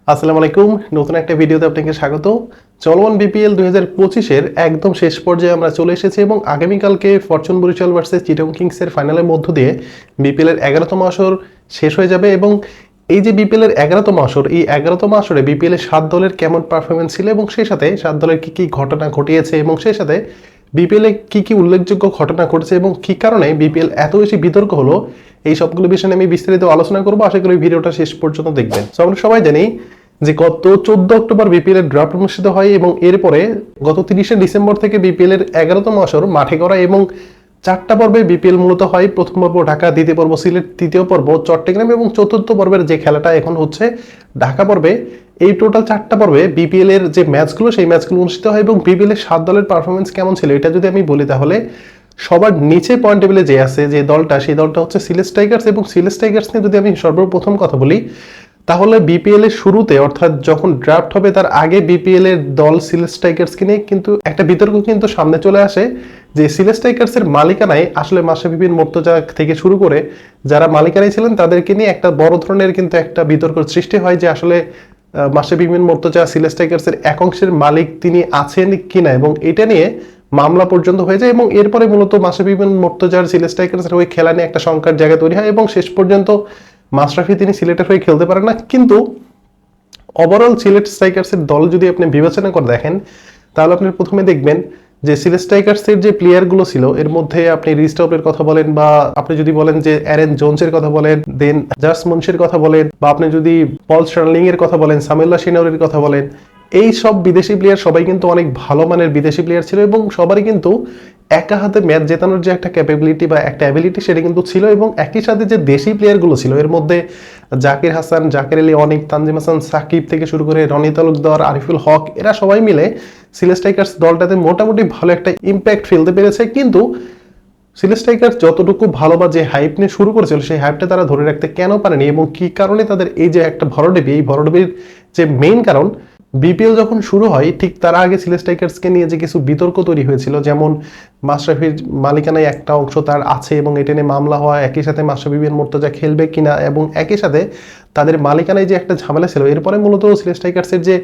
আসসালামু আলাইকুম। নতুন একটা ভিডিওতে আপনাকে স্বাগত। চলমান বিপিএল 2025 এর একদম শেষ পর্যায়ে আমরা চলে এসেছি এবং আগামীকালকে ফরচুন বরিশাল ভার্সেস চিটাগং কিংসের ফাইনালের মধ্য দিয়ে বিপিএল এর 11তম আসর শেষ হয়ে যাবে এবং এই যে বিপিএল এর 11তম আসর, এই 11তম আসরে বিপিএল এর 7 দলের কেমন পারফরমেন্স ছিল এবং সেই সাথে 7 দলের কি কি ঘটনা ঘটিয়েছে এবং সেই সাথে বিপিএল এ কি কি উল্লেখযোগ্য ঘটনা ঘটেছে এবং কি কারণে বিপিএল এত বেশি বিতর্ক হলো, এই সবগুলো বিষয় নিয়ে আমি বিস্তারিত আলোচনা করবো। আশা করি ভিডিওটা শেষ পর্যন্ত দেখবেন। তো আমরা সবাই জানি যে গত 14 অক্টোবর বিপিএল এর ড্রাফট অনুষ্ঠিত হয় এবং এরপরে গত 30শে ডিসেম্বর থেকে বিপিএল এর 11তম আসর মাঠে করা এবং 4টা পর্বে বিপিএল মূলত হয়। প্রথম পর্ব ঢাকা, দ্বিতীয় পর্ব সিলেট, তৃতীয় পর্ব চট্টগ্রাম এবং চতুর্থ পর্বের যে খেলাটা এখন হচ্ছে ঢাকা পর্বে। এই টোটাল 4টা পর্বে বিপিএল এর যে ম্যাচগুলো সেই ম্যাচগুলো অনুষ্ঠিত হয় এবং বিপিএল এর 7 দলের পারফরমেন্স কেমন ছিল এটা যদি আমি বলি তাহলে সবার নিচে পয়েন্ট টেবিলে যে আছে যে দলটা, সেই দলটা হচ্ছে সিলেট টাইগার্স। এবং সিলেট টাইগার্স নিয়ে যদি আমি সর্বপ্রথম কথা বলি তাহলে বিপিএল এর শুরুতে অর্থাৎ যখন ড্রাফট হবে তার আগে বিপিএল এর দল সিলেট টাইগার্সকে নিয়ে কিন্তু একটা বিতর্ক কিন্তু সামনে চলে আসে যে সিলেট টাইগার্স এর মালিকানায় আসলে মাশরাফি বিন মুর্তজা থেকে শুরু করে যারা মালিকানায় ছিলেন তাদেরকে নিয়ে একটা বড় ধরনের কিন্তু একটা বিতর্ক সৃষ্টি হয় যে আসলে মাশরাফি বিন মুর্তজা সিলেট টাইগার্স এর এক অংশের মালিক তিনি আছেন কিনা এবং এটা নিয়ে মামলা পর্যন্ত হয়ে যায় এবং এরপরে মূলত মাশরাফি বিন মুর্তজার সিলেট টাইগার্স এর হয়ে খেলা নিয়ে একটা শঙ্কার জায়গা তৈরি হয় এবং শেষ পর্যন্ত মাশরাফি তিনি সিলেটের হয়ে খেলতে পারেন না। কিন্তু ওভারঅল সিলেট স্ট্রাইকার্সের দল যদি আপনি বিবেচনা করে দেখেন তাহলে আপনি প্রথমে দেখবেন যে সিলেট স্ট্রাইকার্সের যে প্লেয়ারগুলো ছিল এর মধ্যে আপনি রিস্টপের কথা বলেন বা আপনি যদি বলেন যে অ্যারেন জোনসের কথা বলেন, দেন জাস মুন্সির কথা বলেন বা আপনি যদি পল স্টার্লিং এর কথা বলেন, সামিউল্লাহ শিনওয়ারের কথা বলেন, এই সব বিদেশি প্লেয়ার সবাই কিন্তু অনেক ভালো মানের বিদেশি প্লেয়ার ছিল এবং সবারই কিন্তু একা হাতে ম্যাচ জেতানোর যে একটা ক্যাপাবিলিটি বা একটা অ্যাবিলিটি সেটা কিন্তু ছিল। এবং একই সাথে যে দেশি প্লেয়ারগুলো ছিল এর মধ্যে জাকির হাসান, জাকির আলী অনিক, তানজিম হাসান সাকিব থেকে শুরু করে রনি তালুকদার, আরিফুল হক, এরা সবাই মিলে সিলেট স্ট্রাইকার্স দলটাতে মোটামুটি ভালো একটা ইম্প্যাক্ট ফেলতে পেরেছে। কিন্তু সিলেট স্ট্রাইকার্স যতটুকু ভালো বা যে হাইপ নিয়ে শুরু করেছিল সেই হাইপটা তারা ধরে রাখতে কেন পারেনি এবং কি কারণে তাদের এই যে একটা ভরডেবি, এই ভরডেবির যে মেইন কারণ বিপিএল যখন শুরু হয় ঠিক তার আগে সিলেট স্ট্রাইকার্সকে নিয়ে যে কিছু বিতর্ক তৈরি হয়েছিল, যেমন মাশরাফির মালিকানায় একটা অংশ তার আছে এবং এটা নিয়ে মামলা হওয়া, একই সাথে মাশরাফি বিন মুর্তজা খেলবে কিনা এবং একই সাথে তাদের মালিকানায় যে একটা ঝামেলা ছিল, এরপরে মূলত সিলেট স্ট্রাইকার্সের যে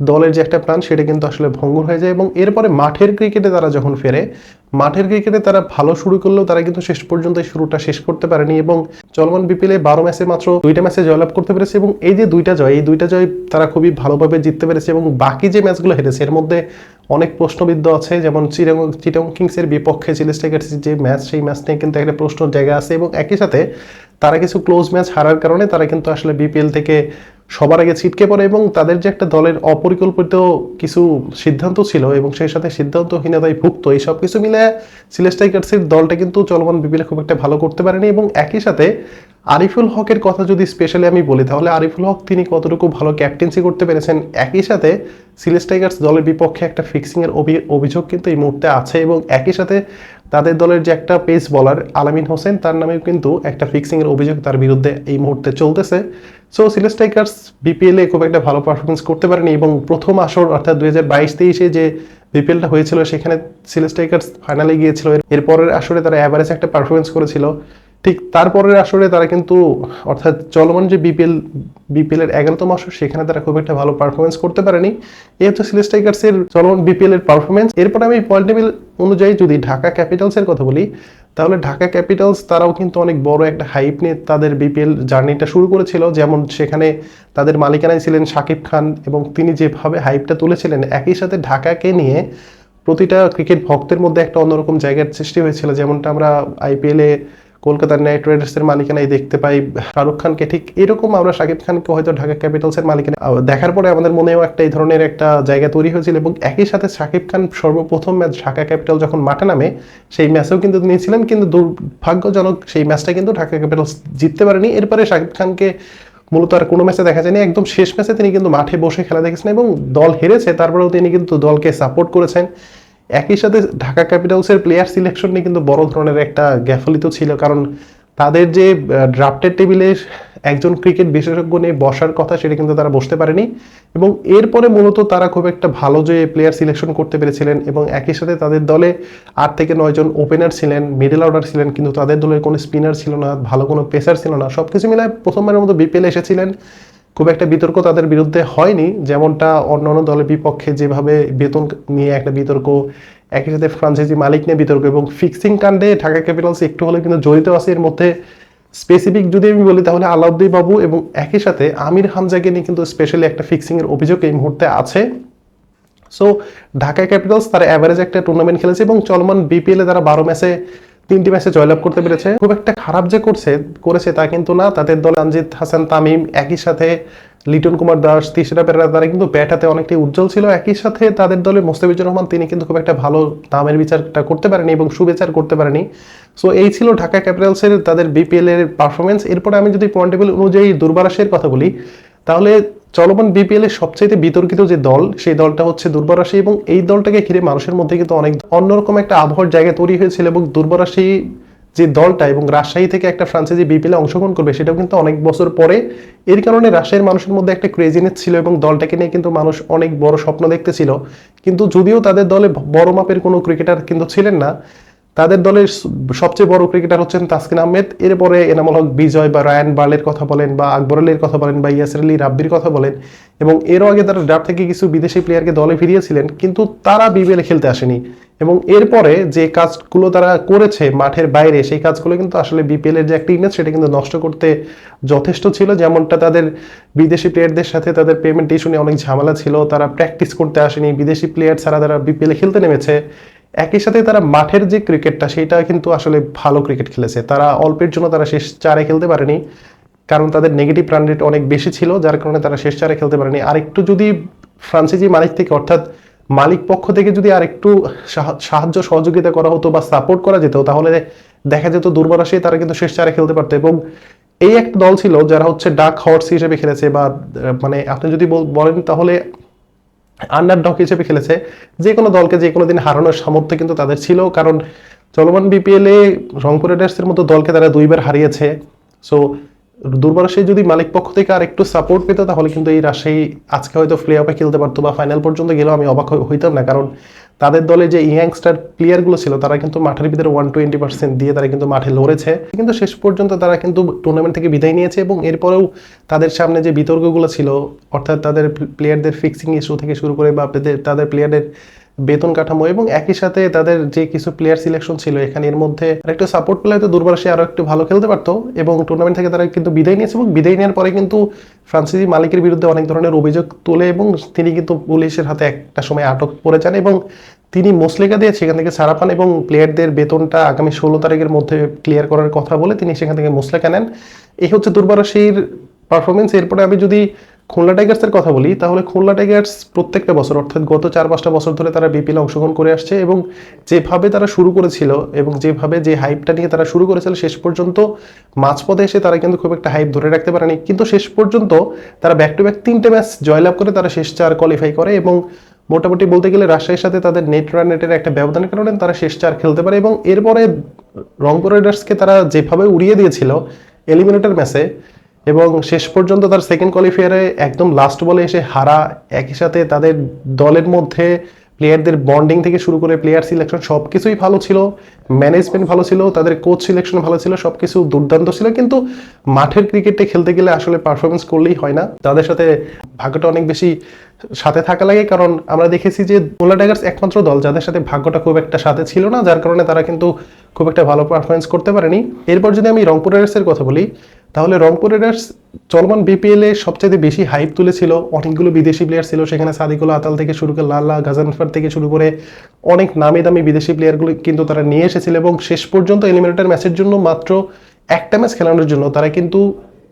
দলের যে একটা প্ল্যান সেটা কিন্তু আসলে ভঙ্গুর হয়ে যায় এবং এরপরে মাঠের ক্রিকেটে তারা যখন ফেরে, মাঠের ক্রিকেটে তারা ভালো শুরু করলেও তারা কিন্তু শেষ পর্যন্ত এই শুরুটা শেষ করতে পারেনি এবং চলমান বিপিএলে 12 ম্যাচে মাত্র 2টা ম্যাচে জয়লাভ করতে পেরেছে এবং এই যে 2টা জয়, এই 2টা জয় তারা খুবই ভালোভাবে জিততে পেরেছে এবং বাকি যে ম্যাচগুলো হেরেছে এর মধ্যে অনেক প্রশ্নবিদ্ধ আছে, যেমন চিটাগং কিংসের বিপক্ষে সিলেট টাইগার্সের যে ম্যাচ সেই ম্যাচ নিয়ে কিন্তু একটা প্রশ্নের জায়গা আছে এবং একই সাথে তারা কিছু ক্লোজ ম্যাচ হারার কারণে তারা কিন্তু আসলে বিপিএল থেকে সবার আগে ছিটকে পড়ে এবং তাদের যে একটা দলের অপরিকল্পিত কিছু সিদ্ধান্ত ছিল এবং সেই সাথে সিদ্ধান্তহীনতায় ভুক্ত, এই সব কিছু মিলে সিলেট টাইগার্সের দলটা কিন্তু চলমান বিপিএল খুব একটা ভালো করতে পারেনি। এবং একই সাথে আরিফুল হকের কথা যদি স্পেশালি আমি বলি তাহলে আরিফুল হক তিনি কতটুকু ভালো ক্যাপ্টেন্সি করতে পেরেছেন, একই সাথে সিলেট টাইগার্স দলের বিপক্ষে একটা ফিক্সিং এর অভিযোগ কিন্তু এই মুহূর্তে আছে এবং একই সাথে তাদের দলের যে একটা পেস বলার আলামিন হোসেন তার নামেও কিন্তু একটা ফিক্সিং এর অভিযোগ তার বিরুদ্ধে এই মুহূর্তে চলতেছে। সো সিলেট টাইগার্স বিপিএল এ খুব একটা ভালো পারফরমেন্স করতে পারেনি এবং প্রথম আসর অর্থাৎ 2022-23 যে বিপিএলটা হয়েছিল সেখানে সিলেট টাইগার্স ফাইনালে গিয়েছিল, এর পরের আসরে তারা অ্যাভারেজ একটা পারফরমেন্স করেছিল। ঠিক তারপরের আসরে তারা কিন্তু অর্থাৎ চলমান যে বিপিএল এর 11তম আসর সেখানে তারা খুব একটা ভালো পারফরমেন্স করতে পারেনি। এই হচ্ছে সিলেট টাইগার্স এর চলমান বিপিএল এর পারফরমেন্স। এরপরে আমি পয়েন্ট টেবিল অনুযায়ী যদি ঢাকা ক্যাপিটালস এর কথা বলি তাহলে ঢাকা ক্যাপিটালস তারাও কিন্তু অনেক বড় একটা হাইপ নিয়ে তাদের বিপিএল জার্নিটা শুরু করেছিল, যেমন সেখানে তাদের মালিকানায় ছিলেন শাকিব খান এবং তিনি যেভাবে হাইপটা তুলেছিলেন একই সাথে ঢাকাকে নিয়ে প্রতিটা ক্রিকেট ভক্তের মধ্যে একটা অন্যরকম জায়গার সৃষ্টি হয়েছিল, যেমনটা আমরা আইপিএল এ কলকাতা নাইট রাইডার্সের মালিকানায় দেখতে পাই শাহরুখ খানকে, ঠিক এরকম আমরা শাকিব খানকে হয়তো ঢাকা ক্যাপিটালসের মালিকানা দেখার পরে আমাদের মনেও একটা এই ধরনের একটা জায়গা তৈরি হয়েছিল এবং একই সাথে শাকিব খান সর্বপ্রথম ম্যাচ ঢাকা ক্যাপিটাল যখন মাঠে নামে সেই ম্যাচেও কিন্তু নিয়েছিলেন, কিন্তু দুর্ভাগ্যজনক সেই ম্যাচটা কিন্তু ঢাকা ক্যাপিটালস জিততে পারেনি। এরপরে শাকিব খানকে মূলত আর কোনো ম্যাচে দেখা যায়নি, একদম শেষ ম্যাচে তিনি কিন্তু মাঠে বসে খেলা দেখেছেন এবং দল হেরেছে তারপরেও তিনি কিন্তু দলকে সাপোর্ট করেছেন। একই সাথে ঢাকা ক্যাপিটালসের প্লেয়ার সিলেকশন নিয়ে কিন্তু বড় ধরনের একটা গ্যাফলিত ছিল, কারণ তাদের যে ড্রাফটের টেবিলে একজন ক্রিকেট বিশেষজ্ঞ নিয়ে বসার কথা সেটা কিন্তু তারা বসতে পারেনি এবং এরপরে মূলত তারা খুব একটা ভালো যে প্লেয়ার সিলেকশন করতে পেরেছিলেন এবং একই সাথে তাদের দলে 8 থেকে 9 জন ওপেনার ছিলেন, মিডল অর্ডার ছিলেন, কিন্তু তাদের দলের কোনো স্পিনার ছিল না, ভালো কোনো পেসার ছিল না। সবকিছু মিলায় প্রথমবারের মতো বিপিএল এসেছিলেন খুব একটা বিতর্ক তাদের বিরুদ্ধে হয়নি, যেমনটা অন্যান্য দলের বিপক্ষে যেভাবে বেতন নিয়ে একটা বিতর্ক, একই সাথে ফ্রাঞ্চাইজি মালিক নিয়ে বিতর্ক এবং ফিক্সিং কাণ্ডে ঢাকা ক্যাপিটালস একটু হলে কিন্তু জড়িত আছে। এর মধ্যে স্পেসিফিক যদি আমি বলি তাহলে আলাউদ্দিন বাবু এবং একই সাথে আমির হামজাকে নিয়ে কিন্তু স্পেশালি একটা ফিক্সিং এর অভিযোগ এই মুহূর্তে আছে। সো ঢাকা ক্যাপিটালস তারা অ্যাভারেজ একটা টুর্নামেন্ট খেলেছে এবং চলমান বিপিএল এ তারা 12 ম্যাচে 3টি ম্যাচে জয়লাভ করতে পেরেছে। খুব একটা খারাপ যে করেছে তা কিন্তু না। তাদের দলে তানজিদ হাসান তামিম, একই সাথে লিটন কুমার দাস, তিশরা পেরেরা, তারা কিন্তু ব্যাট হাতে অনেকটাই উজ্জ্বল ছিল। একই সাথে তাদের দলে মোস্তাফিজুর রহমান, তিনি কিন্তু খুব একটা ভালো দামের বিচারটা করতে পারেনি এবং সুবিচার করতে পারেনি। সো এই ছিল ঢাকা ক্যাপিটালসের তাদের বিপিএল এর পারফরমেন্স। এরপরে আমি যদি পয়েন্ট টেবিল অনুযায়ী দুর্বারাসের কথা বলি, তাহলে চলমান বিপিএল এর সবচেয়ে বিতর্কিত যে দল, সেই দলটা হচ্ছে দুর্বারাসী এবং এই দলটাকে ঘিরে মানুষের মধ্যে কিন্তু অনেক অন্যরকম একটা আবহাওয়ার জায়গা তৈরি হয়েছিল এবং দুর্বারাসী যে দলটা এবং রাজশাহী থেকে একটা ফ্রাঞ্চাইজি বিপিএল এ অংশগ্রহণ করবে সেটাও কিন্তু অনেক বছর পরে। এর কারণে রাজশাহীর মানুষের মধ্যে একটা ক্রেজিনেস ছিল এবং দলটাকে নিয়ে কিন্তু মানুষ অনেক বড় স্বপ্ন দেখতেছিল। কিন্তু যদিও তাদের দলে বড় মাপের কোনো ক্রিকেটার কিন্তু ছিলেন না, তাদের দলের সবচেয়ে বড় ক্রিকেটার হচ্ছেন তাসকিন আহমেদ, এরপরে এনামুল হক বিজয় বা রায়ান বার্লের কথা বলেন বা আকবর আলীর কথা বলেন বা ইয়াসির আলী রাব্বির কথা বলেন, এবং এরও আগে তারা ড্রাফট থেকে কিছু বিদেশি প্লেয়ারকে দলে ফিরিয়েছিলেন, কিন্তু তারা বিপিএল খেলতে আসেনি। এবং এরপরে যে কাজগুলো তারা করেছে মাঠের বাইরে, সেই কাজগুলো কিন্তু আসলে বিপিএল এর যে একটা ইমেজ সেটা কিন্তু নষ্ট করতে যথেষ্ট ছিল। যেমনটা তাদের বিদেশি প্লেয়ারদের সাথে তাদের পেমেন্ট ইস্যু নিয়ে অনেক ঝামেলা ছিল, তারা প্র্যাকটিস করতে আসেনি, বিদেশি প্লেয়ার ছাড়া তারা বিপিএল খেলতে নেমেছে। একই সাথে তারা মাঠের যে ক্রিকেটটা সেটা কিন্তু আসলে ভালো ক্রিকেট খেলেছে। তারা অল্পের জন্য তারা শেষ চারে খেলতে পারেনি, কারণ তাদের নেগেটিভ রান রেট অনেক বেশি ছিল, যার কারণে তারা শেষ চারে খেলতে পারেনি। আর একটু যদি ফ্রান্সাইজি মালিক থেকে, অর্থাৎ মালিক পক্ষ থেকে যদি আর একটু সাহায্য সহযোগিতা করা হতো বা সাপোর্ট করা যেত, তাহলে দেখা যেত দুর্বারাসী তারা কিন্তু শেষ চারে খেলতে পারতো। এবং এই একটা দল ছিল যারা হচ্ছে ডাক হর্স হিসেবে খেলেছে, বা মানে আপনি যদি বলেন তাহলে আন্ডারডগ হিসেবে খেলেছে। যে কোনো দলকে যে কোনো দিন হারানোর সামর্থ্য কিন্তু তাদের ছিল, কারণ চলমান বিপিএল এ রংপুর রাইডার্সের মতো দলকে তারা 2বার হারিয়েছে। সো দুর্বারাসী যদি মালিক পক্ষ থেকে আর একটু সাপোর্ট পেত তাহলে কিন্তু এই রাজশাহী আজকে হয়তো প্লে অফে খেলতে পারতো বা ফাইনাল পর্যন্ত গেলেও আমি অবাক হইতাম না, কারণ তাদের দলে যে ইয়াংস্টার প্লেয়ারগুলো ছিল তারা কিন্তু মাঠের ভিতরে 120% দিয়ে তারা কিন্তু মাঠে লড়েছে, কিন্তু শেষ পর্যন্ত তারা কিন্তু টুর্নামেন্ট থেকে বিদায় নিয়েছে। এবং এরপরেও তাদের সামনে যে বিতর্কগুলো ছিল, অর্থাৎ তাদের প্লেয়ারদের ফিক্সিং ইস্যু থেকে শুরু করে বা তাদের প্লেয়ারদের বেতন কাঠামো এবং একই সাথে তাদের যে কিছু প্লেয়ার সিলেকশন ছিল, এখানে এর মধ্যে একটু সাপোর্ট পেলে হয়তো দুর্বারাসী আরো একটু ভালো খেলতে পারতো। এবং টুর্নামেন্ট থেকে তারা কিন্তু বিদায় নিয়েছে এবং বিদায় নেওয়ার পরে কিন্তু ফ্রান্সিসি মালিকের বিরুদ্ধে অনেক ধরনের অভিযোগ তোলে এবং তিনি কিন্তু পুলিশের হাতে একটা সময় আটক পড়ে যান এবং তিনি মুসলেকা দিয়ে সেখান থেকে ছাড়া পান এবং প্লেয়ারদের বেতনটা আগামী 16 তারিখের মধ্যে ক্লিয়ার করার কথা বলে তিনি সেখান থেকে মুসলেকা নেন। এই হচ্ছে দুর্বারাসীর পারফরমেন্স। এরপরে আমি যদি খুলনা টাইগার্সের কথা বলি, তাহলে খুলনা টাইগার্স প্রত্যেকটা বছর, অর্থাৎ গত 4-5টা বছর ধরে তারা বিপিএল অংশগ্রহণ করে আসছে এবং যেভাবে তারা শুরু করেছিল এবং যেভাবে যে হাইপটা নিয়ে তারা শুরু করেছিল, শেষ পর্যন্ত মাঝপথে এসে তারা কিন্তু খুব একটা হাইপ ধরে রাখতে পারেনি, কিন্তু শেষ পর্যন্ত তারা ব্যাক টু ব্যাক 3টে ম্যাচ জয়লাভ করে তারা শেষ 4 কোয়ালিফাই করে এবং মোটামুটি বলতে গেলে রাজশাহীর সাথে তাদের নেট রান রেটের একটা ব্যবধানের কারণে তারা শেষ 4 খেলতে পারে। এবং এরপরে রংপুর রাইডার্সকে তারা যেভাবে উড়িয়ে দিয়েছিল এলিমিনেটর ম্যাচে এবং শেষ পর্যন্ত তার সেকেন্ড কোয়ালিফায়ারে একদম লাস্ট বলে এসে হারা, একই সাথে তাদের দলের মধ্যে প্লেয়ারদের বন্ডিং থেকে শুরু করে প্লেয়ার সিলেকশন সবকিছুই ভালো ছিল, ম্যানেজমেন্ট ভালো ছিল, তাদের কোচ সিলেকশন ভালো ছিল, সবকিছু দুর্দান্ত ছিল, কিন্তু মাঠের ক্রিকেটে খেলতে গেলে আসলে পারফরমেন্স করলেই হয় না, তাদের সাথে ভাগ্যটা অনেক বেশি সাথে থাকা লাগে। কারণ আমরা দেখেছি যে খুলনা টাইগার্স একমাত্র দল যাদের সাথে ভাগ্যটা খুব একটা সাথে ছিল না, যার কারণে তারা কিন্তু খুব একটা ভালো পারফরমেন্স করতে পারেনি। এরপর যদি আমি রংপুর রাইডার্সের কথা বলি, তাহলে রংপুর রাইডার্স চলমান বিপিএল এ সবচেয়ে বেশি হাইপ তুলেছিল, অনেকগুলো বিদেশি প্লেয়ার ছিল সেখানে, সাদিকুল আতাল থেকে শুরু করে লাল্লা গাজানফার থেকে শুরু করে অনেক নামি দামি বিদেশি প্লেয়ারগুলো কিন্তু তারা নিয়ে এসেছিল এবং শেষ পর্যন্ত এলিমিনেটর ম্যাচের জন্য মাত্র একটা ম্যাচ খেলানোর জন্য তারা কিন্তু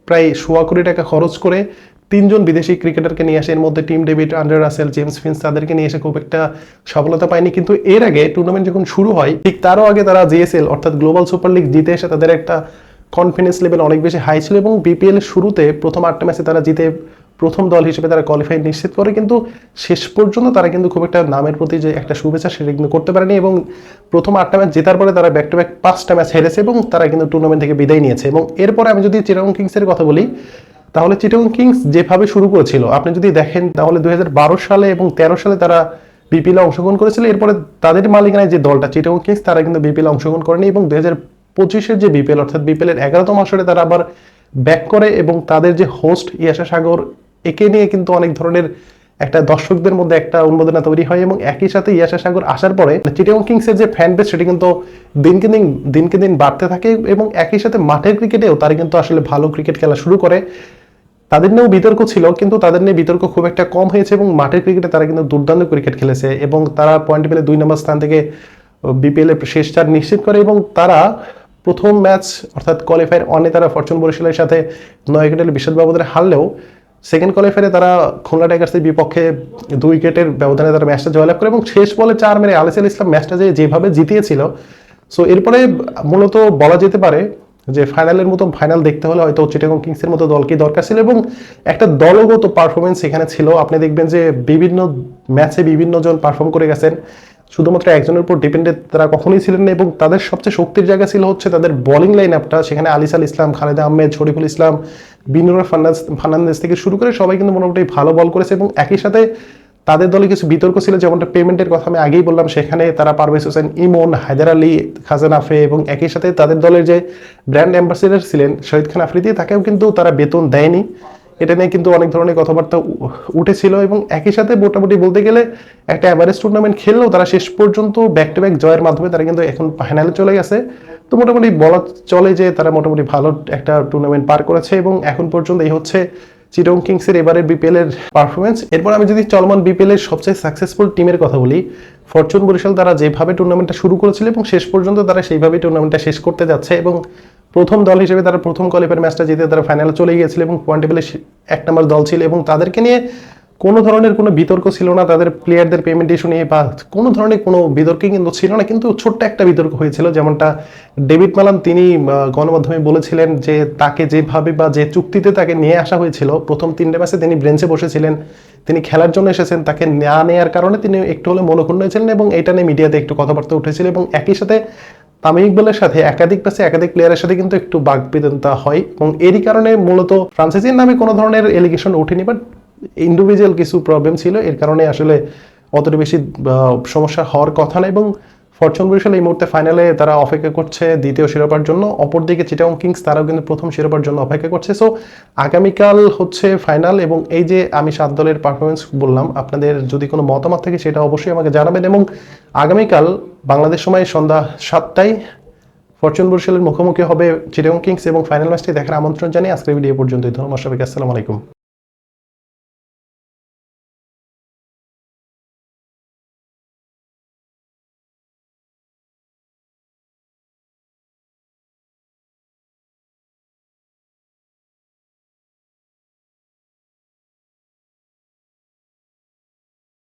প্রায় 1.25 কোটি টাকা খরচ করে 3জন বিদেশি ক্রিকেটারকে নিয়ে আসে। এর মধ্যে Tim David, Andre Russell, James ফিন্স, তাদেরকে নিয়ে এসে খুব একটা সফলতা পায়নি। কিন্তু এর আগে টুর্নামেন্ট যখন শুরু হয় ঠিক তারও আগে তারা জিএসএল অর্থাৎ গ্লোবাল সুপার লিগ জিতে এসে তাদের একটা কনফিডেন্স লেভেল অনেক বেশি হাই ছিল এবং বিপিএল শুরুতে প্রথম 8টা ম্যাচে তারা জিতে প্রথম দল হিসেবে তারা কোয়ালিফাই নিশ্চিত করে, কিন্তু শেষ পর্যন্ত তারা কিন্তু খুব একটা নামের প্রতি যে একটা শুভেচ্ছা সেটা কিন্তু করতে পারেনি এবং প্রথম 8টা ম্যাচ জেতার পরে তারা ব্যাক টু ব্যাক 5টা ম্যাচ হেরেছে এবং তারা কিন্তু টুর্নামেন্ট থেকে বিদায় নিয়েছে। এবং এরপরে আমি যদি চিটাগং কিংসের কথা বলি, তাহলে চিটাগং কিংস যেভাবে শুরু করেছিল আপনি যদি দেখেন তাহলে 2012 সালে এবং 13 সালে তারা বিপিএল অংশগ্রহণ করেছিল। এরপরে তাদের মালিকানায় যে দলটা চিটাগং কিংস তারা কিন্তু বিপিএল অংশগ্রহণ করেনি এবং 2025-এর যে বিপিএল অর্থাৎ বিপিএল এর 11তম আসরে তারা আবার ব্যাক করে এবং তাদের যে হোস্ট ইয়াশা সাগর, একে নিয়ে কিন্তু অনেক ধরনের একটা দর্শকদের মধ্যে একটা উন্মাদনা তৈরি হয় এবং একই সাথে ইয়াশা সাগর আসার পরে চিটাগং কিংসের যে ফ্যান বেস সেটি কিন্তু দিনকে দিন বাড়তে থাকে এবং একই সাথে মাঠের ক্রিকেটেও তারা কিন্তু আসলে ভালো ক্রিকেট খেলা শুরু করে। তাদের নিয়েও বিতর্ক ছিল, কিন্তু তাদের নিয়ে বিতর্ক খুব একটা কম হয়েছে এবং মাঠের ক্রিকেটে তারা কিন্তু দুর্দান্ত ক্রিকেট খেলেছে এবং তারা পয়েন্ট পেলে 2 নম্বর স্থান থেকে বিপিএল এর শেষ 4 নিশ্চিত করে এবং তারা প্রথম ম্যাচ অর্থাৎ কোয়ালিফায়ার 1-এ তারা ফরচুন বরিশালের সাথে 9 উইকেটের বিশাল ব্যবধানে হারলেও সেকেন্ড কোয়ালিফায়ারে তারা খুলনা টাইগার্সের বিপক্ষে 2 উইকেটের ব্যবধানে তারা ম্যাচটা জয়লাভ করে এবং শেষ বলে 4 মেরে আলিস আল ইসলাম ম্যাচটা যেভাবে জিতিয়েছিল। সো এরপরে মূলত বলা যেতে পারে যে ফাইনালের মতো ফাইনাল দেখতে হলে হয়তো চিটাগং কিংসের মতো দলকে দরকার ছিল এবং একটা দলগত পারফরমেন্স এখানে ছিল। আপনি দেখবেন যে বিভিন্ন ম্যাচে বিভিন্ন জন পারফর্ম করে গেছেন, শুধুমাত্র একজনের উপর ডিপেন্ডেন্ট তারা কখনোই ছিলেন না এবং তাদের সবচেয়ে শক্তির জায়গা ছিল হচ্ছে তাদের বোলিং লাইন আপটা। সেখানে আলিস আল ইসলাম, খালেদ আহমেদ, শরীফুল ইসলাম, বিনুর ফার্নান্দেজ থেকে শুরু করে সবাই কিন্তু মোটামুটি ভালো বল করেছে এবং একই সাথে তাদের দলে কিছু বিতর্ক ছিল, যেমনটা পেমেন্টের কথা আমি আগেই বললাম। সেখানে তারা পারভেজ হোসেন ইমন, হায়দার আলী, খাজান আফে এবং একই সাথে তাদের দলের যে ব্র্যান্ড অ্যাম্বাসেডার ছিলেন শহীদ খান আফ্রিদি, তাকেও কিন্তু তারা বেতন দেয়নি। এটা নিয়ে কিন্তু অনেক ধরনের কথাবার্তা উঠেছিল এবং একই সাথে মোটামুটি বলতে গেলে একটা এভারেজ টুর্নামেন্ট খেললেও তারা শেষ পর্যন্ত ব্যাক টু ব্যাক জয়ের মাধ্যমে তারা কিন্তু এখন ফাইনালে চলে গেছে। তো মোটামুটি বলা চলে যে তারা মোটামুটি ভালো একটা টুর্নামেন্ট পার করেছে এবং এখন পর্যন্ত এই হচ্ছে চিটাগং কিংসের এবারের বিপিএল এর পারফরমেন্স। এরপর আমি যদি চলমান বিপিএল এর সবচেয়ে সাকসেসফুল টিমের কথা বলি, ফরচুন বরিশাল তারা যেভাবে টুর্নামেন্টটা শুরু করেছিল এবং শেষ পর্যন্ত তারা সেইভাবেই টুর্নামেন্টটা শেষ করতে যাচ্ছে এবং প্রথম দল হিসেবে তারা প্রথম কোয়ালিফায়ার ম্যাচটা জিতে তারা ফাইনালে চলে গিয়েছিল এবং পয়েন্ট টেবিলে 1 নম্বর দল ছিল এবং তাদেরকে নিয়ে কোনো ধরনের কোনো বিতর্ক ছিল না, তাদের প্লেয়ারদের পেমেন্ট ইস্যু নিয়ে বা কোনো ধরনের কোনো বিতর্কই কিন্তু ছিল না। কিন্তু ছোট্ট একটা বিতর্ক হয়েছিল, যেমনটা ডেভিড মালান তিনি গণমাধ্যমে বলেছিলেন যে তাকে যেভাবে বা যে চুক্তিতে তাকে নিয়ে আসা হয়েছিল প্রথম 3টে ম্যাচে তিনি বেঞ্চে বসেছিলেন, তিনি খেলার জন্য এসেছেন, তাকে না নেওয়ার কারণে তিনি একটু হলে মনক্ষুণ্ণ হয়েছিলেন এবং এটা নিয়ে মিডিয়াতে একটু কথাবার্তা উঠেছিল এবং একই সাথে তামিম ইকবালের সাথে একাধিক ম্যাচে একাধিক প্লেয়ারের সাথে কিন্তু একটু বাকবিতণ্ডা হয় এবং এরই কারণে মূলত ফ্রান্সাইজির নামে কোনো ধরনের এলিগেশন ওঠেনি, বাট ইন্ডিভিজুয়াল কিছু প্রবলেম ছিল, এর কারণে আসলে অতটা বেশি সমস্যা হওয়ার কথা না এবং ফরচুন বরিশাল এই মুহূর্তে ফাইনালে তারা অপেক্ষা করছে দ্বিতীয় শিরোপার জন্য। অপরদিকে চিটাগং কিংস তারাও কিন্তু প্রথম শিরোপার জন্য অপেক্ষা করছে। সো আগামীকাল হচ্ছে ফাইনাল এবং এই যে আমি 7 দলের পারফরমেন্স বললাম, আপনাদের যদি কোনো মতামত থাকে সেটা অবশ্যই আমাকে জানাবেন এবং আগামীকাল বাংলাদেশ সময় সন্ধ্যা 7টায় ফরচুন বরিশালের মুখোমুখি হবে চিটাগং কিংস এবং ফাইনাল ম্যাচটি দেখার আমন্ত্রণ জানিয়ে আজকের ভিডিও পর্যন্তই। ধন্যবাদ সবাইকে, আসসালামু আলাইকুম।